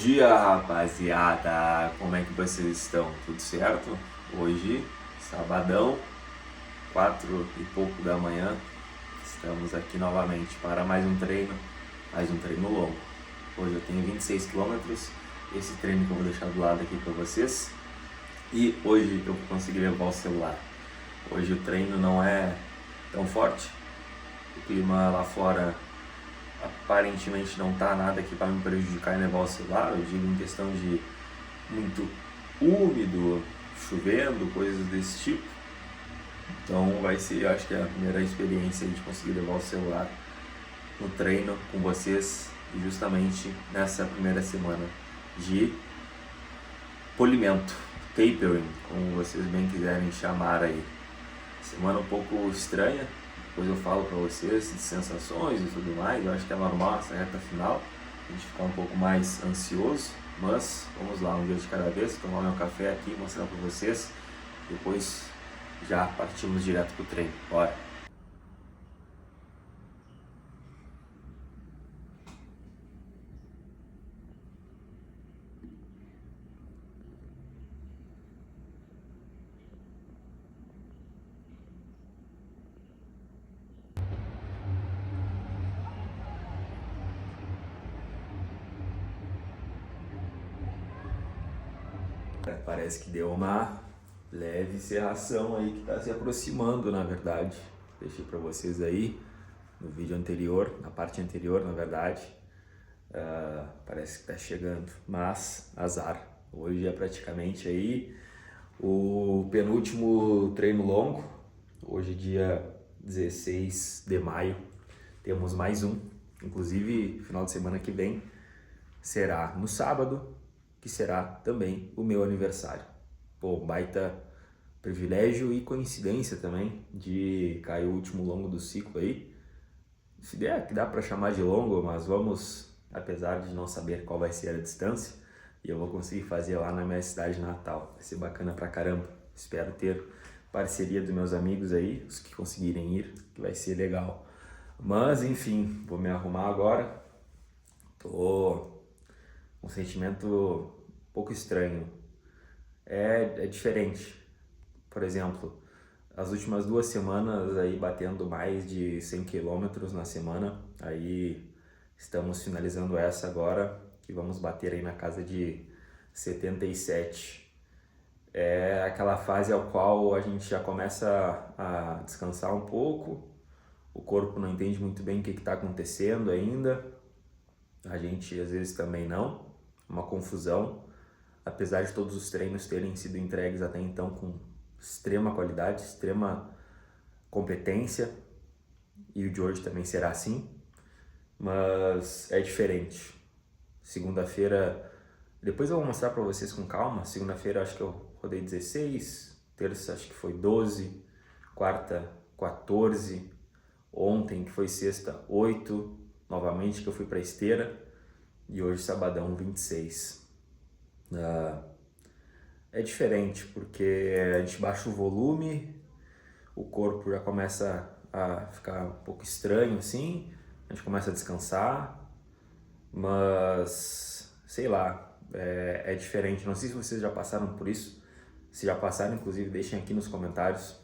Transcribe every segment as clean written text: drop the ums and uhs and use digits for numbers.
dia, rapaziada! Como é que vocês estão? Tudo certo? Hoje, sabadão, 4 e pouco da manhã, estamos aqui novamente para mais um treino longo. Hoje eu tenho 26 quilômetros, esse treino que eu vou deixar do lado aqui para vocês. E hoje eu consegui levar o celular. Hoje o treino não é tão forte, o clima lá fora aparentemente não tá nada que vai me prejudicar em levar o celular. Eu digo em questão de muito úmido, chovendo, coisas desse tipo. Então vai ser, acho que a primeira experiência de conseguir levar o celular no treino com vocês, justamente nessa primeira semana de polimento, tapering, como vocês bem quiserem chamar aí. Semana um pouco estranha, depois eu falo para vocês de sensações e tudo mais. Eu acho que é normal essa reta final, a gente ficar um pouco mais ansioso, mas vamos lá, um dia de cada vez, tomar meu café aqui, mostrar para vocês, depois já partimos direto pro treino. Bora! Parece que deu uma leve cerração aí que está se aproximando, na verdade. Deixei para vocês aí no vídeo anterior, na parte anterior, na verdade. Parece que está chegando, mas azar. Hoje é praticamente aí o penúltimo treino longo. Hoje, dia 16 de maio, temos mais um. Inclusive, final de semana que vem será no sábado, que será também o meu aniversário. Pô, baita privilégio e coincidência também de cair o último longo do ciclo aí. Se der, que dá para chamar de longo, mas vamos, apesar de não saber qual vai ser a distância, e eu vou conseguir fazer lá na minha cidade natal. Vai ser bacana pra caramba. Espero ter parceria dos meus amigos aí, os que conseguirem ir, que vai ser legal. Mas enfim, vou me arrumar agora. Tô um sentimento um pouco estranho. É diferente. Por exemplo, as últimas 2 semanas aí batendo mais de 100 quilômetros na semana. Aí estamos finalizando essa agora, que vamos bater aí na casa de 77. É aquela fase ao qual a gente já começa a descansar um pouco. O corpo não entende muito bem o que está acontecendo ainda. A gente às vezes também não. Uma confusão, apesar de todos os treinos terem sido entregues até então com extrema qualidade, extrema competência, e o de hoje também será assim, mas é diferente. Segunda-feira, depois eu vou mostrar para vocês com calma. Segunda-feira acho que eu rodei 16, terça acho que foi 12, quarta 14, ontem que foi sexta 8, novamente que eu fui para esteira, e hoje sabadão 26. É diferente porque a gente baixa o volume, o corpo já começa a ficar um pouco estranho assim, a gente começa a descansar, mas sei lá, é diferente. Não sei se vocês já passaram por isso. Se já passaram, inclusive, deixem aqui nos comentários.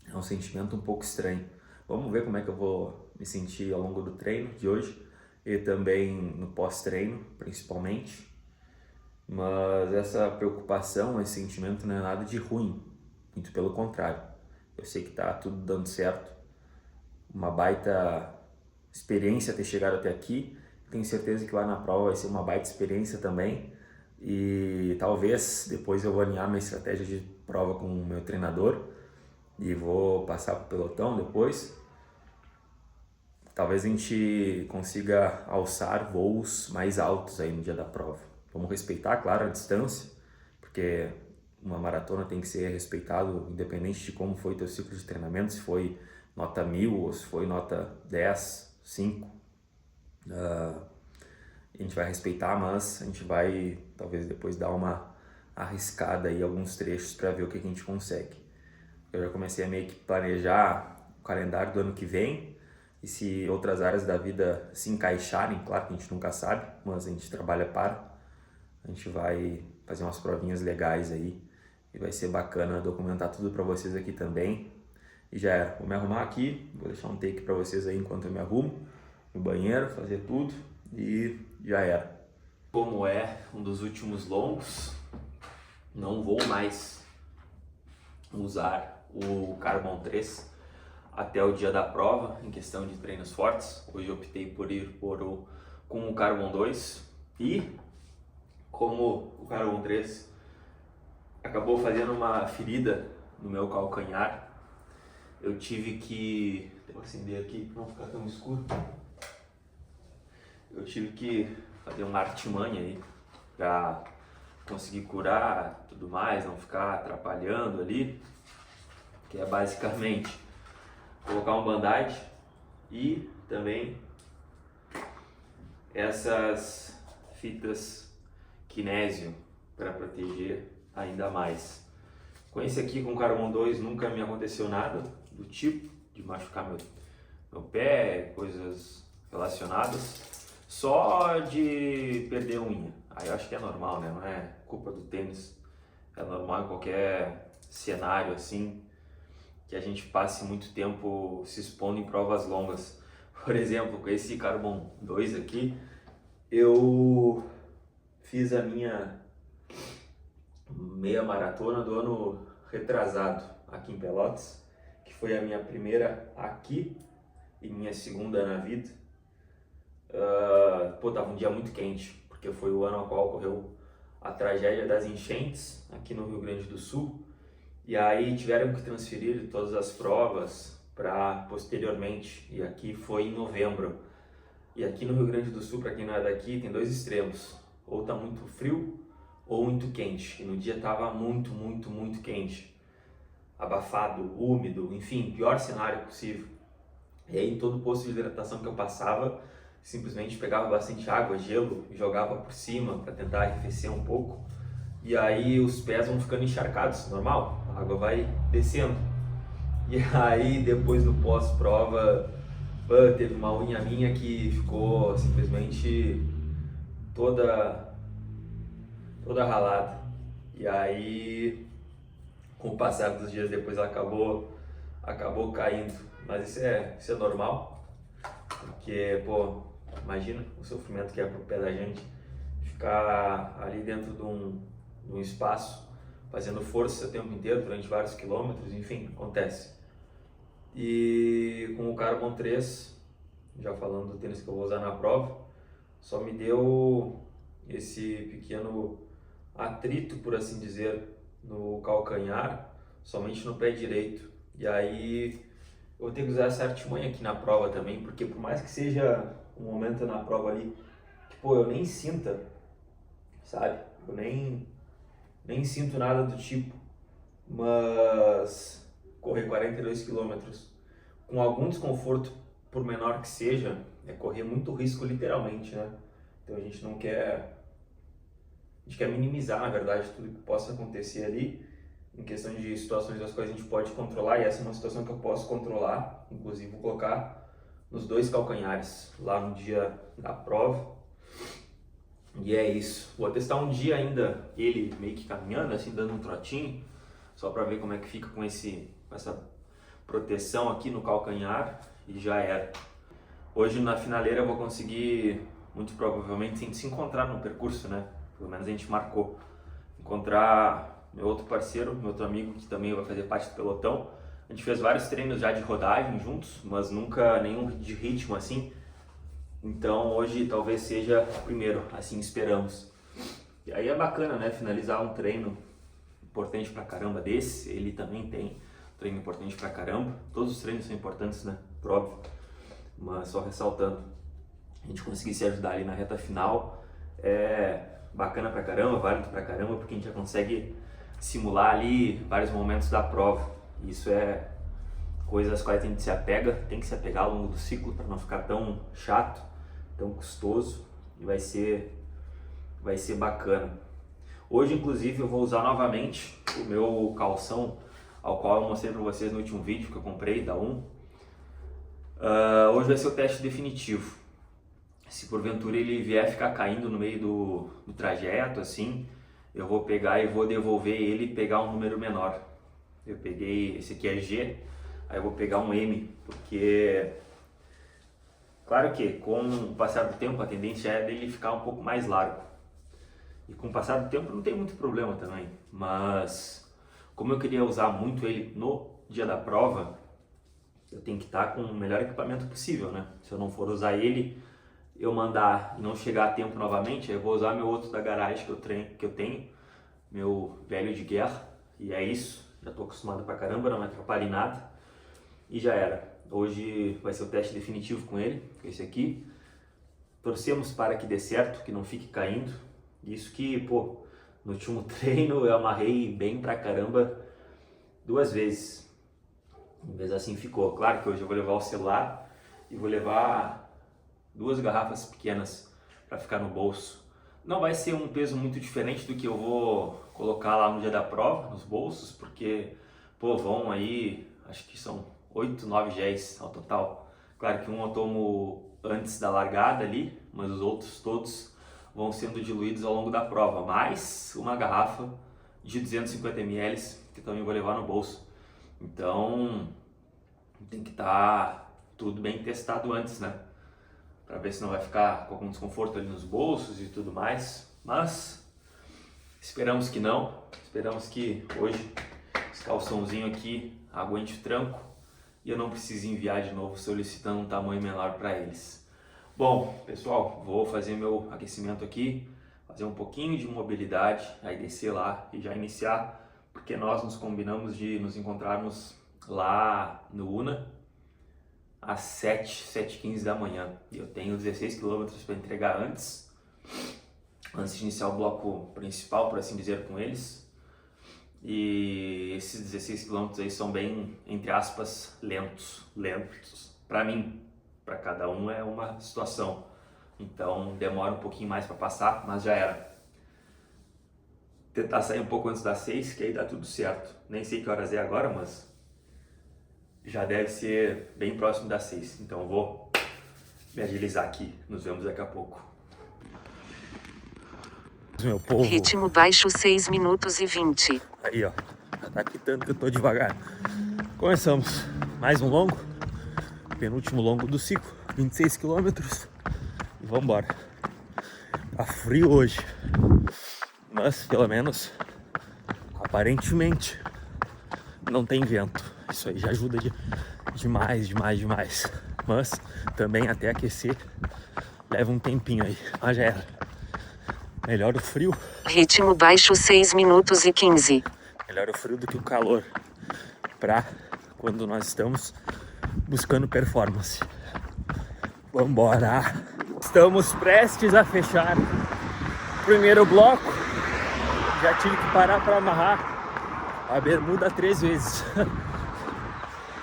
É um sentimento um pouco estranho. Vamos ver como é que eu vou me sentir ao longo do treino de hoje e também no pós-treino, principalmente. Mas essa preocupação, esse sentimento não é nada de ruim, muito pelo contrário. Eu sei que tá tudo dando certo, uma baita experiência ter chegado até aqui. Tenho certeza que lá na prova vai ser uma baita experiência também, e talvez depois eu vou alinhar minha estratégia de prova com o meu treinador e vou passar pro pelotão depois. Talvez a gente consiga alçar voos mais altos aí no dia da prova. Vamos respeitar, claro, a distância, porque uma maratona tem que ser respeitado independente de como foi teu ciclo de treinamento, se foi nota 1000 ou se foi nota 10, 5. A gente vai respeitar, mas a gente vai talvez depois dar uma arriscada aí alguns trechos para ver o que a gente consegue. Eu já comecei a meio que planejar o calendário do ano que vem, e se outras áreas da vida se encaixarem, claro que a gente nunca sabe, mas a gente trabalha para. A gente vai fazer umas provinhas legais aí e vai ser bacana documentar tudo para vocês aqui também. E já era, vou me arrumar aqui, vou deixar um take para vocês aí enquanto eu me arrumo no banheiro, fazer tudo e já era. Como é um dos últimos longos, não vou mais usar o Carbon 3 até o dia da prova, em questão de treinos fortes. Hoje eu optei por ir com o Carbon 2 e como o Carbon 3 acabou fazendo uma ferida no meu calcanhar, eu tive que... Vou acender aqui para não ficar tão escuro. Eu tive que fazer uma artimanha aí para conseguir curar tudo mais, não ficar atrapalhando ali, que é basicamente colocar um band-aid e também essas fitas kinésio para proteger ainda mais. Com esse aqui, com o Carbon 2, nunca me aconteceu nada do tipo de machucar meu pé, coisas relacionadas, só de perder unha. Aí eu acho que é normal, né? Não é culpa do tênis, é normal em qualquer cenário assim, que a gente passe muito tempo se expondo em provas longas. Por exemplo, com esse Carbon 2 aqui, eu fiz a minha meia maratona do ano retrasado aqui em Pelotas, que foi a minha primeira aqui e minha segunda na vida. Tava um dia muito quente, porque foi o ano ao qual ocorreu a tragédia das enchentes aqui no Rio Grande do Sul, e aí tiveram que transferir todas as provas para posteriormente, e aqui foi em novembro. E aqui no Rio Grande do Sul, para quem não é daqui, tem dois extremos, ou tá muito frio ou muito quente, e no dia tava muito quente, abafado, úmido, enfim, pior cenário possível. E aí em todo posto de hidratação que eu passava, simplesmente pegava bastante água, gelo, e jogava por cima para tentar arrefecer um pouco, e aí os pés vão ficando encharcados, normal, a água vai descendo. E aí depois no pós-prova, teve uma unha minha que ficou simplesmente toda ralada, e aí com o passar dos dias depois ela acabou caindo, mas isso é normal, porque pô, imagina o sofrimento que é pro pé da gente ficar ali dentro de um espaço fazendo força o tempo inteiro durante vários quilômetros, enfim, acontece. E com o Carbon 3, já falando do tênis que eu vou usar na prova, só me deu esse pequeno atrito, por assim dizer, no calcanhar, somente no pé direito. E aí eu vou ter que usar essa artimanha aqui na prova também, porque por mais que seja um momento na prova ali que pô, eu nem sinta, sabe? Eu nem sinto nada do tipo, mas correr 42 quilômetros com algum desconforto, por menor que seja, é correr muito risco literalmente, né? Então a gente quer minimizar, na verdade, tudo que possa acontecer ali, em questão de situações das quais a gente pode controlar, e essa é uma situação que eu posso controlar, inclusive vou colocar nos dois calcanhares lá no dia da prova. E é isso, vou testar um dia ainda ele meio que caminhando, assim, dando um trotinho, só para ver como é que fica com essa proteção aqui no calcanhar, e já era. Hoje na finaleira eu vou conseguir, muito provavelmente, se encontrar no percurso, né? Pelo menos a gente marcou. Encontrar meu outro parceiro, meu outro amigo que também vai fazer parte do pelotão. A gente fez vários treinos já de rodagem juntos, mas nunca nenhum de ritmo assim. Então hoje talvez seja o primeiro, assim esperamos. E aí é bacana, né? Finalizar um treino importante pra caramba desse. Ele também tem treino importante pra caramba. Todos os treinos são importantes, né? Por óbvio. Mas só ressaltando, a gente conseguir se ajudar ali na reta final é bacana pra caramba, válido pra caramba, porque a gente já consegue simular ali vários momentos da prova. Isso é coisas às quais a gente se apega, tem que se apegar ao longo do ciclo para não ficar tão chato, tão custoso, e vai ser bacana. Hoje, inclusive, eu vou usar novamente o meu calção, ao qual eu mostrei para vocês no último vídeo que eu comprei da hoje vai ser o teste definitivo. Se porventura ele vier ficar caindo no meio do trajeto, assim, eu vou pegar e vou devolver ele e pegar um número menor. Eu peguei, esse aqui é G, aí eu vou pegar um M, porque claro que com o passar do tempo a tendência é dele ficar um pouco mais largo. E com o passar do tempo não tem muito problema também, mas como eu queria usar muito ele no dia da prova, eu tenho que estar com o melhor equipamento possível, né? Se eu não for usar ele, eu mandar e não chegar a tempo novamente, eu vou usar meu outro da garagem que eu tenho, meu velho de guerra, e é isso. Já estou acostumado pra caramba, não me atrapalha em nada, e já era. Hoje vai ser o teste definitivo com ele, esse aqui. Torcemos para que dê certo, que não fique caindo. Isso que, pô, no último treino eu amarrei bem pra caramba 2 vezes. Mas assim ficou. Claro que hoje eu vou levar o celular e vou levar 2 garrafas pequenas para ficar no bolso. Não vai ser um peso muito diferente do que eu vou colocar lá no dia da prova, nos bolsos, porque, pô, vão aí, acho que são 8, 9 géis ao total. Claro que um eu tomo antes da largada ali, mas os outros todos vão sendo diluídos ao longo da prova, mais uma garrafa de 250 ml que também vou levar no bolso. Então tem que estar tudo bem testado antes, né? Para ver se não vai ficar com algum desconforto ali nos bolsos e tudo mais. Mas esperamos que não. Esperamos que hoje esse calçãozinho aqui aguente o tranco e eu não precise enviar de novo solicitando um tamanho menor para eles. Bom, pessoal, vou fazer meu aquecimento aqui, fazer um pouquinho de mobilidade, aí descer lá e já iniciar, porque nós nos combinamos de nos encontrarmos lá no Una às 7h15 da manhã. Eu tenho 16 km para entregar antes de iniciar o bloco principal, por assim dizer, com eles. E esses 16 km aí são bem, entre aspas, lentos para mim. Para cada um é uma situação, então demora um pouquinho mais para passar, mas já era. Tentar sair um pouco antes das 6, que aí dá tudo certo. Nem sei que horas é agora, mas já deve ser bem próximo das 6, então eu vou me agilizar aqui. Nos vemos daqui a pouco. Meu povo. Ritmo baixo 6 minutos e 20. Aí, ó, tá quitando que eu tô devagar. Começamos mais um longo, penúltimo longo do ciclo, 26 km, e vamos embora. Tá frio hoje, mas pelo menos aparentemente não tem vento. Isso aí já ajuda demais. Mas também até aquecer leva um tempinho aí, mas já era. Melhor o frio. Ritmo baixo 6 minutos e 15. Melhor o frio do que o calor pra quando nós estamos buscando performance. Vambora! Estamos prestes a fechar o primeiro bloco. Já tive que parar para amarrar a bermuda 3 vezes.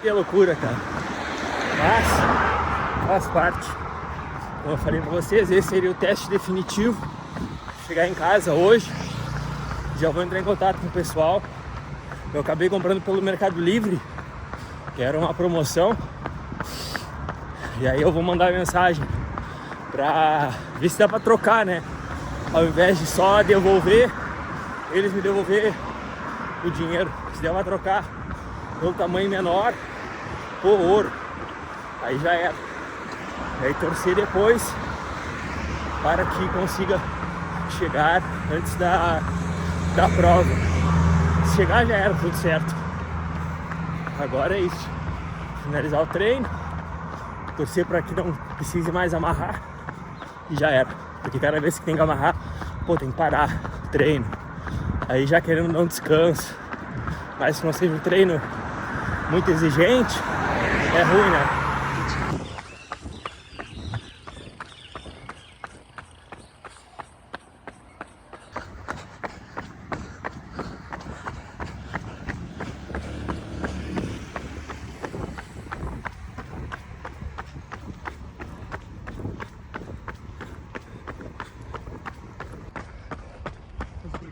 Que loucura, cara. Mas faz parte. Como eu falei pra vocês, esse seria o teste definitivo. Chegar em casa hoje, já vou entrar em contato com o pessoal. Eu acabei comprando pelo Mercado Livre, que era uma promoção. E aí eu vou mandar mensagem pra ver se dá pra trocar, né? Ao invés de só devolver, eles me devolver o dinheiro. Se der pra trocar pelo tamanho menor, por ouro, aí já era. E aí torcer depois para que consiga chegar antes da prova. Se chegar já era, tudo certo. Agora é isso, finalizar o treino, torcer para que não precise mais amarrar e já era. Porque cada vez que tem que amarrar, pô, tem que parar o treino. Aí já querendo dar um descanso. Mas se não seja um treino muito exigente, é ruim, né?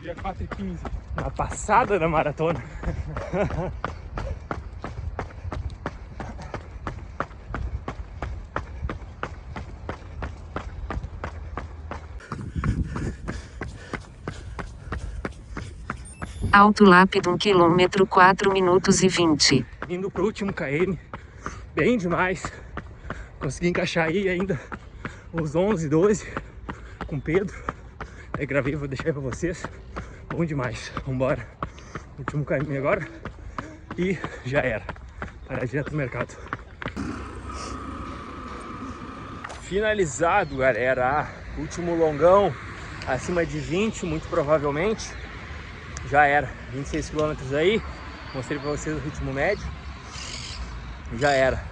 Dia 4h15. Na passada da maratona. Alto Lápido 1 km 4 minutos e 20. Indo pro último KM, bem demais. Consegui encaixar aí ainda uns 11, 12 com o Pedro. Aí gravei, vou deixar aí pra vocês. Bom demais, vambora. Último KM agora e já era. Parar direto no mercado. Finalizado, galera. Último longão, acima de 20, muito provavelmente. Já era, 26 km aí. Mostrei pra vocês o ritmo médio. Já era.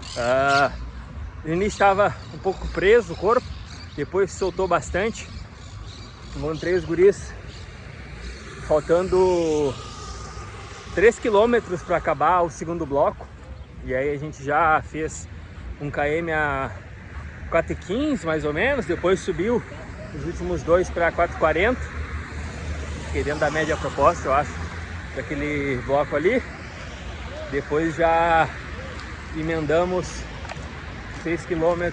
No início estava um pouco preso o corpo, depois soltou bastante. Encontrei os guris faltando 3 km para acabar o segundo bloco. E aí a gente já fez um km a 4,15 mais ou menos. Depois subiu os últimos dois para 4,40. Fiquei dentro da média proposta, eu acho, daquele bloco ali. Depois já emendamos 6 km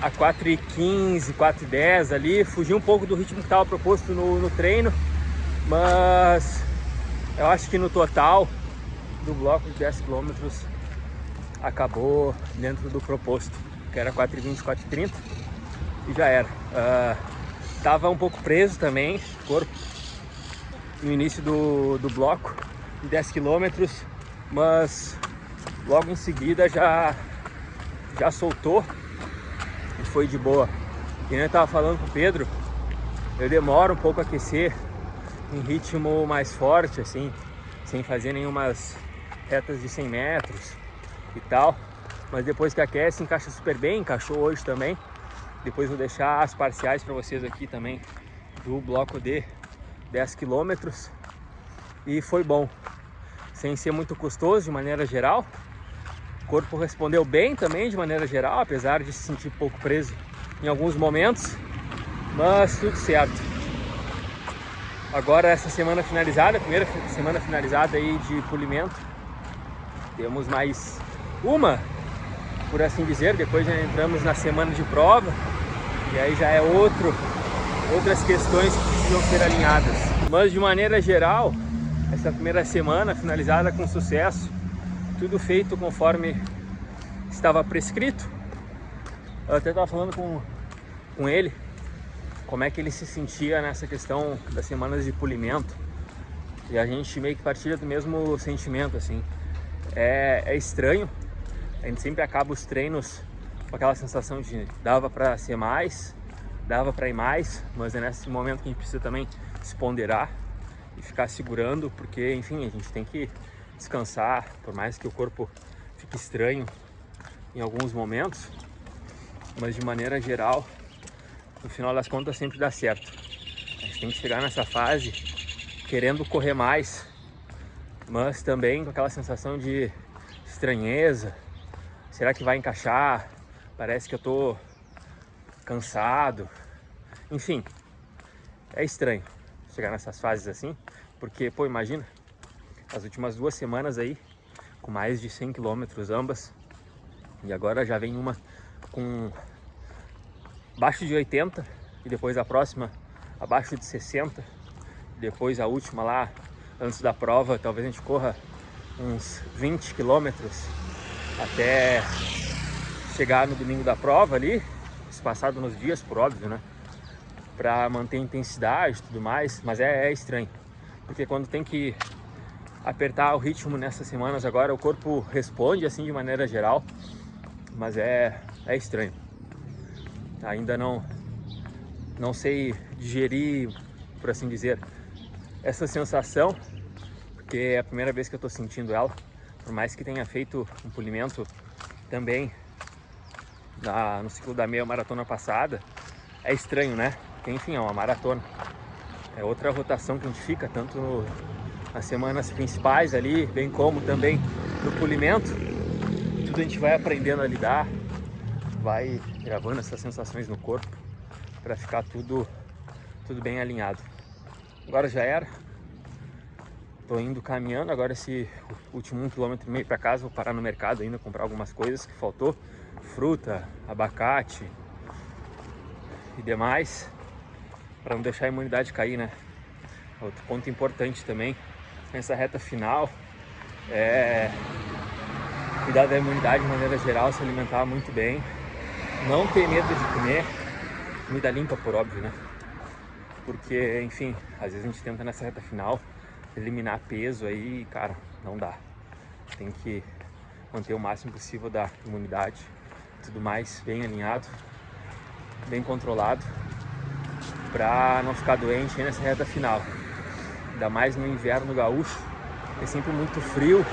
a 4,15, 4,10 ali. Fugi um pouco do ritmo que estava proposto no treino, mas eu acho que no total do bloco de 10 km acabou dentro do proposto, que era 4,20, 4,30, e já era. Tava um pouco preso também o corpo no início do bloco de 10 km, mas logo em seguida já soltou e foi de boa. E eu tava falando com o Pedro, eu demoro um pouco a aquecer em ritmo mais forte, assim, sem fazer nenhumas retas de 100 metros e tal, mas depois que aquece encaixa super bem, encaixou hoje também. Depois vou deixar as parciais para vocês aqui também do bloco de 10 km. E foi bom, sem ser muito custoso de maneira geral. O corpo respondeu bem também de maneira geral, apesar de se sentir um pouco preso em alguns momentos, mas tudo certo. Agora essa semana finalizada, a primeira semana finalizada aí de polimento, temos mais uma, por assim dizer. Depois já entramos na semana de prova e aí já é outras questões que precisam ser alinhadas. Mas de maneira geral, essa primeira semana finalizada com sucesso, tudo feito conforme estava prescrito. Eu até estava falando com ele como é que ele se sentia nessa questão das semanas de polimento, e a gente meio que partilha do mesmo sentimento, assim. É estranho, a gente sempre acaba os treinos com aquela sensação de dava para ser mais, dava para ir mais, mas é nesse momento que a gente precisa também se ponderar e ficar segurando, porque enfim, a gente tem que descansar, por mais que o corpo fique estranho em alguns momentos, mas de maneira geral, no final das contas sempre dá certo. A gente tem que chegar nessa fase querendo correr mais, mas também com aquela sensação de estranheza. Será que vai encaixar? Parece que eu tô cansado. Enfim, é estranho chegar nessas fases assim, porque, pô, imagina, as últimas 2 semanas aí, com mais de 100 km ambas, e agora já vem uma com abaixo de 80, e depois a próxima abaixo de 60, depois a última lá, antes da prova, talvez a gente corra uns 20 km até chegar no domingo da prova ali, espaçado nos dias, por óbvio, né? Pra manter a intensidade e tudo mais, mas é estranho, porque quando tem que apertar o ritmo nessas semanas agora, o corpo responde assim de maneira geral, mas é estranho. Ainda não sei digerir, por assim dizer, essa sensação, porque é a primeira vez que eu tô sentindo ela, por mais que tenha feito um polimento também no ciclo da meia maratona passada. É estranho, né? Porque enfim, é uma maratona, é outra rotação que a gente fica, tanto nas semanas principais ali, bem como também no polimento. Tudo a gente vai aprendendo a lidar, vai gravando essas sensações no corpo para ficar tudo bem alinhado. Agora já era, tô indo caminhando. Agora esse último 1,5 km para casa, vou parar no mercado ainda, comprar algumas coisas que faltou, fruta, abacate e demais, para não deixar a imunidade cair, né? outro ponto importante também nessa reta final é cuidar da imunidade de maneira geral, se alimentar muito bem, não ter medo de comer comida limpa, por óbvio, né? Porque, enfim, às vezes a gente tenta nessa reta final eliminar peso aí, cara, não dá. Tem que manter o máximo possível da imunidade, tudo mais bem alinhado, bem controlado, pra não ficar doente aí nessa reta final. Ainda mais no inverno gaúcho, é sempre muito frio,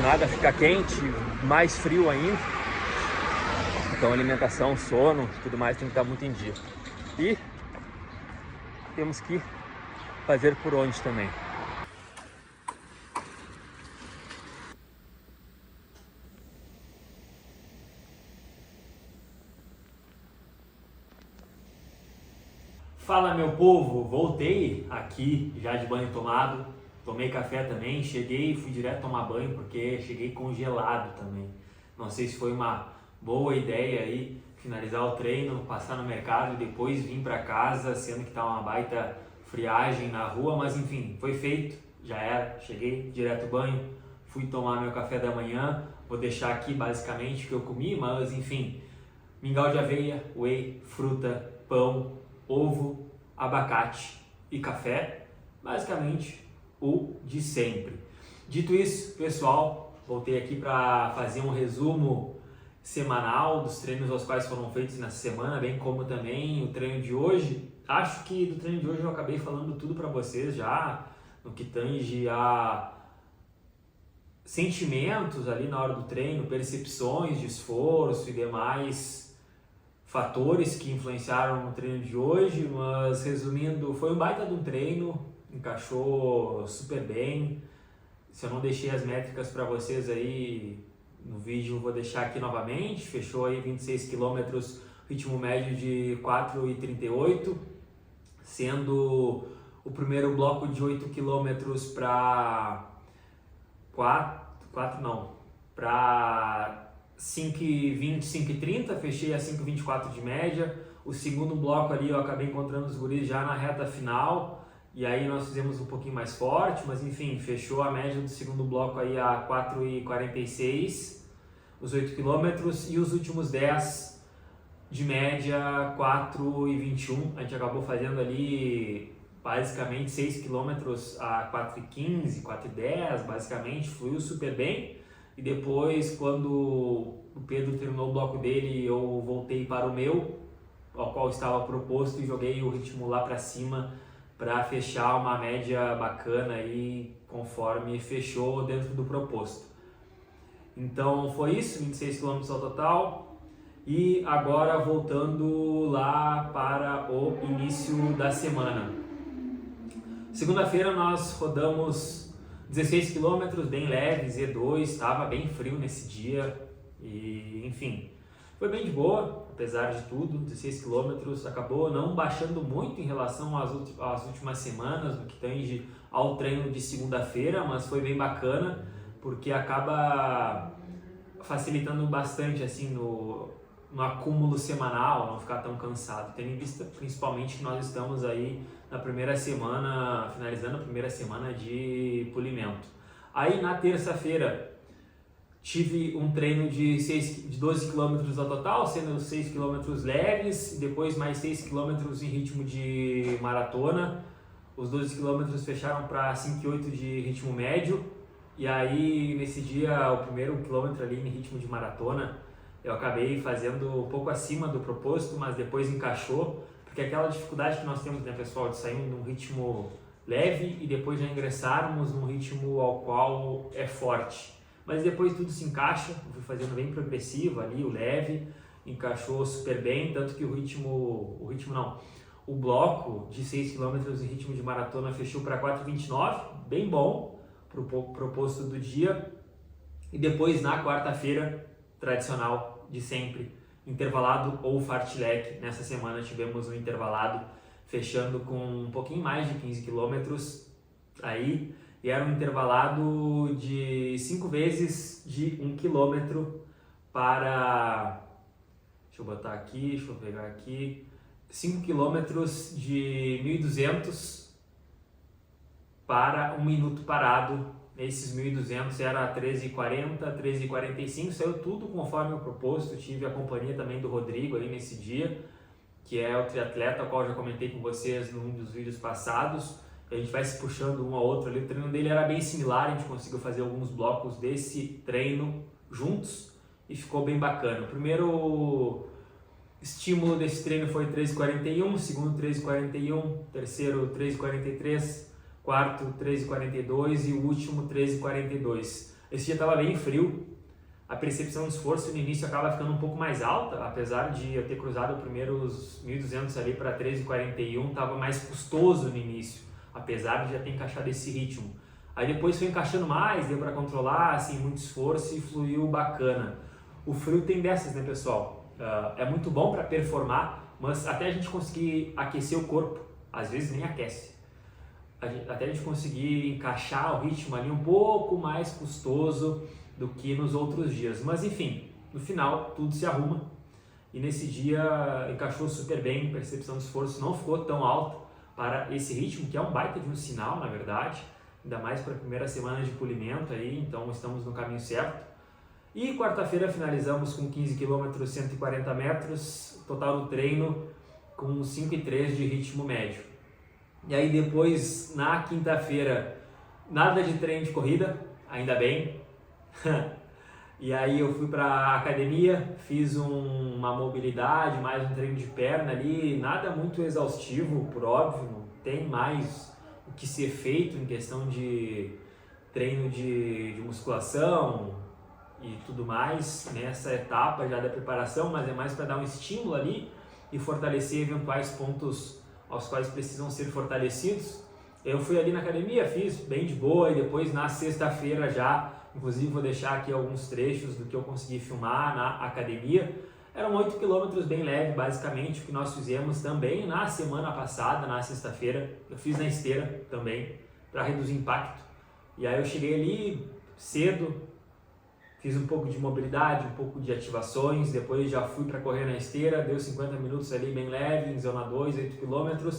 nada fica quente, mais frio ainda. Então alimentação, sono, tudo mais tem que estar muito em dia. E temos que fazer por onde também. Fala, meu povo, voltei aqui já de banho tomado, tomei café também, cheguei e fui direto tomar banho porque cheguei congelado também. Não sei se foi uma boa ideia aí finalizar o treino, passar no mercado e depois vir para casa, sendo que tá uma baita friagem na rua, mas enfim, foi feito, já era, cheguei direto ao banho, fui tomar meu café da manhã, vou deixar aqui basicamente o que eu comi, mas enfim, mingau de aveia, whey, fruta, pão, ovo, abacate e café, basicamente o de sempre. Dito isso, pessoal, voltei aqui para fazer um resumo semanal dos treinos aos quais foram feitos nessa semana, bem como também o treino de hoje. Acho que do treino de hoje eu acabei falando tudo para vocês já, no que tange a sentimentos ali na hora do treino, percepções de esforço e demais fatores que influenciaram no treino de hoje, mas resumindo, foi um baita de um treino, encaixou super bem. Se eu não deixei as métricas para vocês aí no vídeo, vou deixar aqui novamente. Fechou aí 26 km, ritmo médio de 4,38, sendo o primeiro bloco de 8 km para 5,20, 5,30, fechei a 5,24 de média. O segundo bloco ali eu acabei encontrando os guris já na reta final, e aí nós fizemos um pouquinho mais forte, mas enfim, fechou a média do segundo bloco aí a 4,46, os 8 km, e os últimos 10 de média 4,21. A gente acabou fazendo ali basicamente 6 km a 4,15, 4,10, basicamente, fluiu super bem. E depois, quando o Pedro terminou o bloco dele, eu voltei para o meu, ao qual estava proposto, e joguei o ritmo lá para cima para fechar uma média bacana aí, conforme fechou dentro do proposto. Então foi isso, 26 km ao total. E agora voltando lá para o início da semana. Segunda-feira nós rodamos 16 km, bem leve, Z2, estava bem frio nesse dia e enfim, foi bem de boa, apesar de tudo. 16 km acabou não baixando muito em relação às últimas semanas, no que tange ao treino de segunda-feira, mas foi bem bacana, porque acaba facilitando bastante assim no acúmulo semanal, não ficar tão cansado, tendo em vista principalmente que nós estamos aí na primeira semana, finalizando a primeira semana de polimento. Aí na terça-feira tive um treino de 12 km ao total, sendo 6 km leves, e depois mais 6 km em ritmo de maratona. Os 12 km fecharam para 5,8 de ritmo médio, e aí nesse dia, o primeiro quilômetro ali em ritmo de maratona, eu acabei fazendo um pouco acima do proposto, mas depois encaixou, porque aquela dificuldade que nós temos, né, pessoal, de sair num ritmo leve e depois já ingressarmos num ritmo ao qual é forte. Mas depois tudo se encaixa, eu fui fazendo bem progressivo ali, o leve, encaixou super bem, tanto que o bloco de 6 km em ritmo de maratona fechou para 4,29, bem bom para o proposto do dia. E depois na quarta-feira, tradicional de sempre, intervalado ou fartlek. Nessa semana tivemos um intervalado fechando com um pouquinho mais de 15 km aí, e era um intervalado de 5 vezes de 1 km para, deixa eu botar aqui, deixa eu pegar aqui, 5 km de 1.200 para 1 minuto parado. Esses 1.200 era 13h40, 13h45, saiu tudo conforme o proposto. Tive a companhia também do Rodrigo aí nesse dia, que é o triatleta, ao qual eu já comentei com vocês num dos vídeos passados. A gente vai se puxando um ao outro ali. O treino dele era bem similar, a gente conseguiu fazer alguns blocos desse treino juntos e ficou bem bacana. O primeiro estímulo desse treino foi 13h41, segundo 13h41, terceiro 13h43, quarto 13h42 e o último 13h42. Esse dia estava bem frio, a percepção de esforço no início acaba ficando um pouco mais alta, apesar de eu ter cruzado os primeiros 1.200 ali para 13h41, estava mais custoso no início, apesar de já ter encaixado esse ritmo. Aí depois foi encaixando mais, deu para controlar, sem muito esforço e fluiu bacana. O frio tem dessas, né, pessoal? É muito bom para performar, mas até a gente conseguir aquecer o corpo, às vezes nem aquece. Até a gente conseguir encaixar o ritmo ali um pouco mais custoso do que nos outros dias. Mas enfim, no final tudo se arruma e nesse dia encaixou super bem, percepção de esforço não ficou tão alta para esse ritmo, que é um baita de um sinal, na verdade, ainda mais para a primeira semana de polimento aí, então estamos no caminho certo. E quarta-feira finalizamos com 15 km, 140 metros, total do treino com 5,3 de ritmo médio. E aí depois, na quinta-feira, nada de treino de corrida, ainda bem. E aí eu fui para a academia, fiz uma mobilidade, mais um treino de perna ali, nada muito exaustivo, por óbvio, tem mais o que ser feito em questão de treino de musculação e tudo mais nessa etapa já da preparação, mas é mais para dar um estímulo ali e fortalecer eventuais pontos aos quais precisam ser fortalecidos. Eu fui ali na academia, fiz bem de boa e depois na sexta-feira já, inclusive vou deixar aqui alguns trechos do que eu consegui filmar na academia. Eram 8 km bem leve, basicamente, o que nós fizemos também na semana passada, na sexta-feira. Eu fiz na esteira também, para reduzir impacto. E aí eu cheguei ali cedo, fiz um pouco de mobilidade, um pouco de ativações, depois já fui para correr na esteira, deu 50 minutos ali bem leve, em zona 2, 8 km.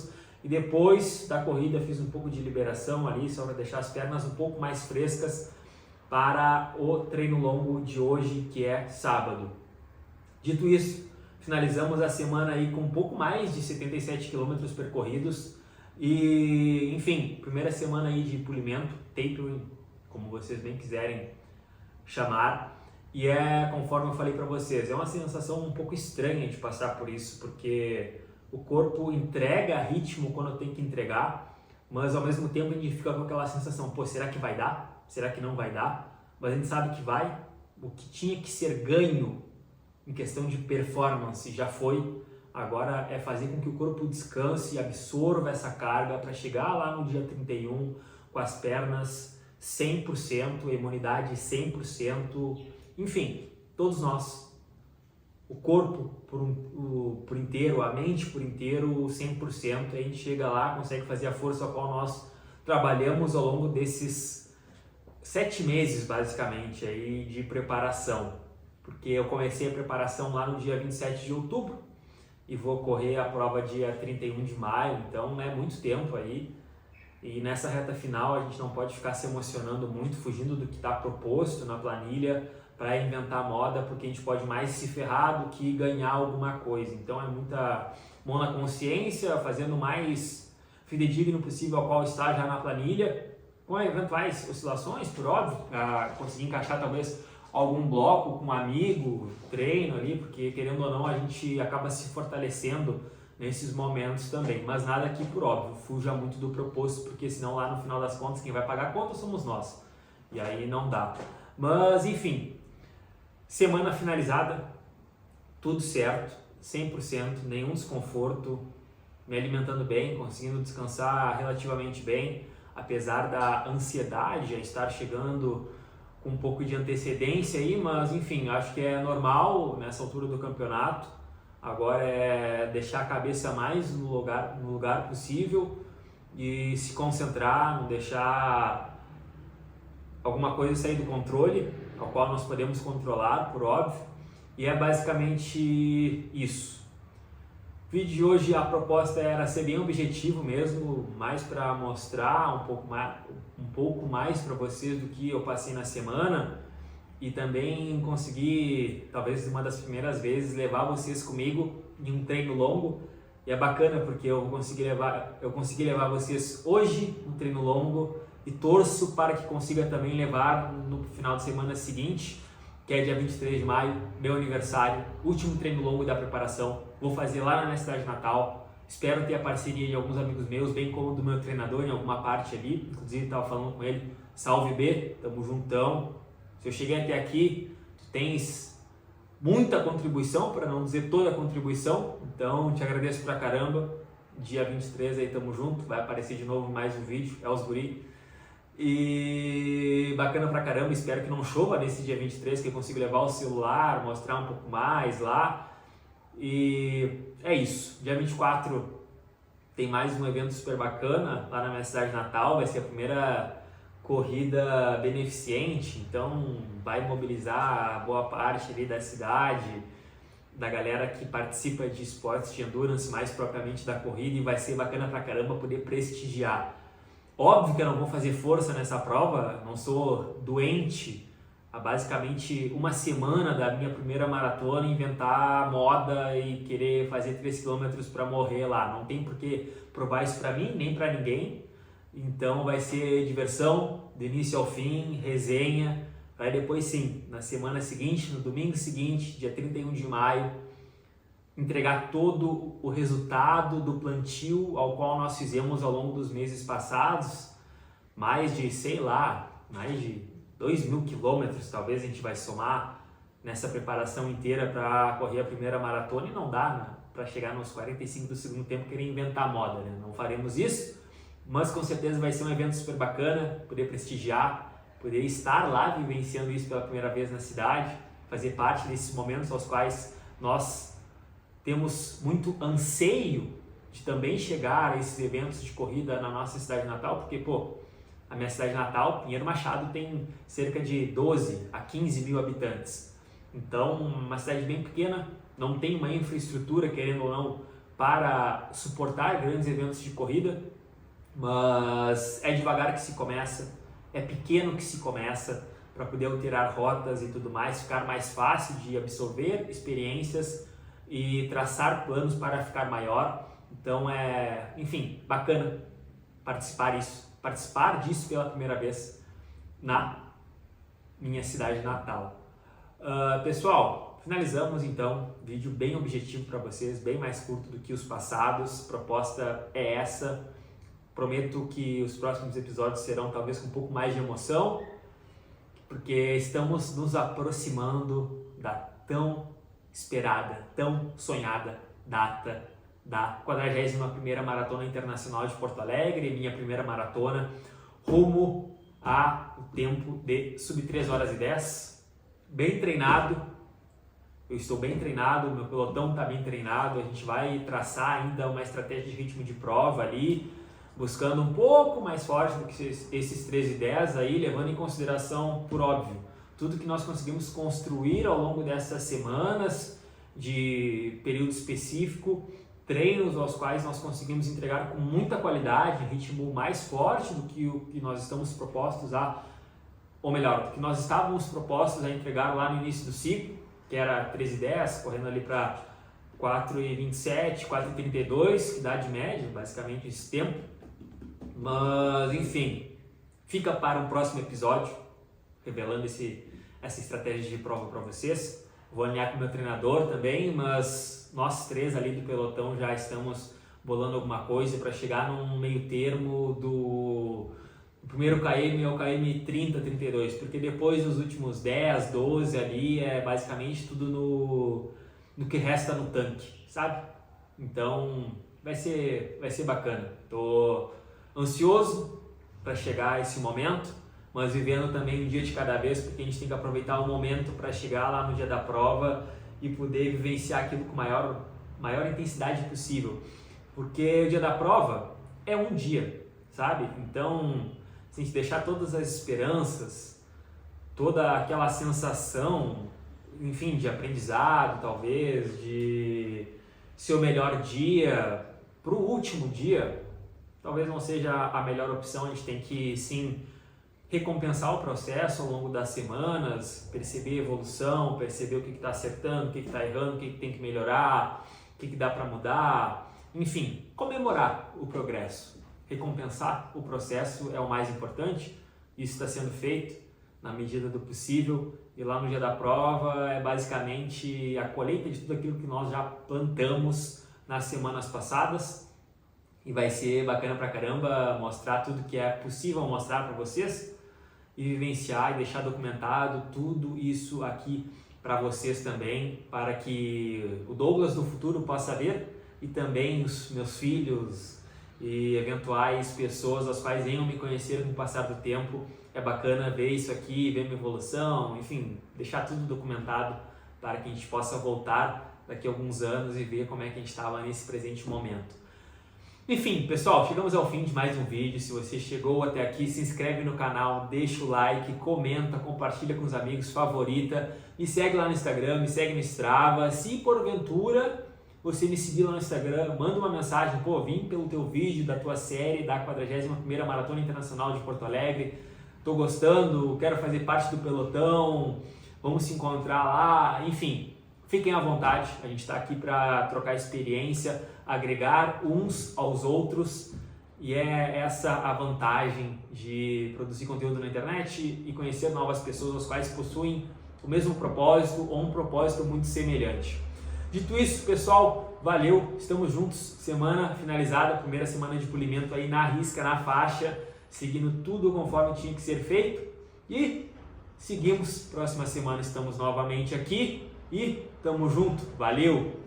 E depois da corrida fiz um pouco de liberação ali, só para deixar as pernas um pouco mais frescas para o treino longo de hoje, que é sábado. Dito isso, finalizamos a semana aí com um pouco mais de 77 km percorridos e, enfim, primeira semana aí de polimento, tapering, como vocês bem quiserem chamar, e conforme eu falei para vocês, é uma sensação um pouco estranha de passar por isso, porque o corpo entrega ritmo quando tem que entregar, mas ao mesmo tempo a gente fica com aquela sensação, pô, será que vai dar? Será que não vai dar? Mas a gente sabe que vai. O que tinha que ser ganho em questão de performance já foi. Agora é fazer com que o corpo descanse e absorva essa carga para chegar lá no dia 31 com as pernas 100%, a imunidade 100%, enfim, todos nós. O corpo por inteiro, a mente por inteiro, 100%. A gente chega lá, consegue fazer a força a qual nós trabalhamos ao longo desses 7 meses, basicamente, aí, de preparação. Porque eu comecei a preparação lá no dia 27 de outubro e vou correr a prova dia 31 de maio, então é muito tempo aí. E nessa reta final a gente não pode ficar se emocionando muito, fugindo do que está proposto na planilha para inventar moda, porque a gente pode mais se ferrar do que ganhar alguma coisa. Então é muita mão na consciência, fazendo o mais fidedigno possível ao qual está já na planilha, com eventuais oscilações, por óbvio, conseguir encaixar talvez algum bloco com um amigo, treino ali, porque querendo ou não a gente acaba se fortalecendo nesses momentos também, mas nada aqui por óbvio, fuja muito do proposto, porque senão lá no final das contas quem vai pagar a conta somos nós, e aí não dá. Mas enfim, semana finalizada, tudo certo, 100%, nenhum desconforto, me alimentando bem, conseguindo descansar relativamente bem, apesar da ansiedade a estar chegando com um pouco de antecedência aí, mas enfim, acho que é normal nessa altura do campeonato. Agora é deixar a cabeça mais no lugar possível e se concentrar, não deixar alguma coisa sair do controle, ao qual nós podemos controlar, por óbvio, e é basicamente isso. O vídeo de hoje, a proposta era ser bem objetivo mesmo, mais para mostrar um pouco mais para vocês do que eu passei na semana e também conseguir, talvez uma das primeiras vezes, levar vocês comigo em um treino longo. E é bacana porque eu consegui levar vocês hoje no treino longo e torço para que consiga também levar no final de semana seguinte, que é dia 23 de maio, meu aniversário, último treino longo da preparação. Vou fazer lá na minha cidade natal. Espero ter a parceria de alguns amigos meus, bem como do meu treinador em alguma parte ali. Inclusive estava falando com ele, salve B, tamo juntão. Se eu cheguei até aqui, tu tens muita contribuição, para não dizer toda a contribuição. Então te agradeço pra caramba. Dia 23 aí tamo junto, vai aparecer de novo mais um vídeo, é os guri. E bacana pra caramba, espero que não chova nesse dia 23, que eu consiga levar o celular, mostrar um pouco mais lá. E é isso, dia 24 tem mais um evento super bacana lá na minha cidade natal, vai ser a primeira corrida beneficente, então vai mobilizar boa parte ali da cidade, da galera que participa de esportes de endurance, mais propriamente da corrida, e vai ser bacana pra caramba poder prestigiar. Óbvio que eu não vou fazer força nessa prova, não sou doente há basicamente uma semana da minha primeira maratona, inventar moda e querer fazer 3 km para morrer lá. Não tem por que provar isso para mim, nem para ninguém. Então vai ser diversão, do início ao fim, resenha. Aí depois sim, na semana seguinte, no domingo seguinte, dia 31 de maio, entregar todo o resultado do plantio ao qual nós fizemos ao longo dos meses passados. Mais de, mais de 2.000 quilômetros talvez a gente vai somar nessa preparação inteira para correr a primeira maratona, e não dá, né, para chegar nos 45 do segundo tempo querer inventar moda, né? Não faremos isso, mas com certeza vai ser um evento super bacana, poder prestigiar, poder estar lá vivenciando isso pela primeira vez na cidade, fazer parte desses momentos aos quais nós temos muito anseio de também chegar a esses eventos de corrida na nossa cidade natal, porque, a minha cidade natal, Pinheiro Machado, tem cerca de 12 a 15 mil habitantes. Então, uma cidade bem pequena, não tem uma infraestrutura, querendo ou não, para suportar grandes eventos de corrida, mas é devagar que se começa, é pequeno que se começa, para poder alterar rotas e tudo mais, ficar mais fácil de absorver experiências e traçar planos para ficar maior. Então, enfim, bacana participar disso pela primeira vez na minha cidade natal. Pessoal, finalizamos então, vídeo bem objetivo para vocês, bem mais curto do que os passados. A proposta é essa. Prometo que os próximos episódios serão talvez com um pouco mais de emoção, porque estamos nos aproximando da tão esperada, tão sonhada data da 41ª Maratona Internacional de Porto Alegre, minha primeira maratona, rumo ao tempo de sub 3 horas e 10. Bem treinado, eu estou bem treinado, meu pelotão está bem treinado, a gente vai traçar ainda uma estratégia de ritmo de prova ali, buscando um pouco mais forte do que esses 13 e 10 aí, levando em consideração, por óbvio, tudo que nós conseguimos construir ao longo dessas semanas de período específico, treinos aos quais nós conseguimos entregar com muita qualidade, ritmo mais forte do que o que nós estamos propostos ou melhor, do que nós estávamos propostos a entregar lá no início do ciclo, que era 13 e 10, correndo ali para 4,27, 4,32, que dá de média, basicamente esse tempo. Mas, enfim, fica para um próximo episódio, revelando essa estratégia de prova para vocês. Vou alinhar com o meu treinador também, mas nós três ali do pelotão já estamos bolando alguma coisa para chegar num meio termo do primeiro KM ao KM 30, 32, porque depois dos últimos 10, 12 ali é basicamente tudo no que resta no tanque, sabe? Então vai ser bacana. Tô ansioso para chegar a esse momento, mas vivendo também um dia de cada vez, porque a gente tem que aproveitar o momento para chegar lá no dia da prova e poder vivenciar aquilo com maior intensidade possível, porque o dia da prova é um dia, sabe? Então, se a gente deixar todas as esperanças, toda aquela sensação, enfim, de aprendizado, talvez, de seu melhor dia para o último dia, talvez não seja a melhor opção. A gente tem que sim recompensar o processo ao longo das semanas, perceber a evolução, perceber o que está acertando, o que está errando, o que tem que melhorar, o que dá para mudar, enfim, comemorar o progresso, recompensar o processo é o mais importante. Isso está sendo feito na medida do possível, e lá no dia da prova é basicamente a colheita de tudo aquilo que nós já plantamos nas semanas passadas, e vai ser bacana pra caramba mostrar tudo que é possível mostrar para vocês e vivenciar e deixar documentado tudo isso aqui para vocês também, para que o Douglas do futuro possa ver, e também os meus filhos e eventuais pessoas as quais venham me conhecer com o passar do tempo. É bacana ver isso aqui, ver minha evolução, enfim, deixar tudo documentado para que a gente possa voltar daqui a alguns anos e ver como é que a gente estava nesse presente momento. Enfim, pessoal, chegamos ao fim de mais um vídeo. Se você chegou até aqui, se inscreve no canal, deixa o like, comenta, compartilha com os amigos, favorita, me segue lá no Instagram, me segue no Strava. Se porventura você me seguir lá no Instagram, manda uma mensagem: pô, vim pelo teu vídeo da tua série da 41ª Maratona Internacional de Porto Alegre, tô gostando, quero fazer parte do pelotão, vamos se encontrar lá. Enfim, fiquem à vontade, a gente está aqui para trocar experiência, agregar uns aos outros, e é essa a vantagem de produzir conteúdo na internet e conhecer novas pessoas as quais possuem o mesmo propósito ou um propósito muito semelhante. Dito isso, pessoal, valeu, estamos juntos, semana finalizada, primeira semana de polimento aí na risca, na faixa, seguindo tudo conforme tinha que ser feito, e seguimos, próxima semana estamos novamente aqui e tamo junto, valeu!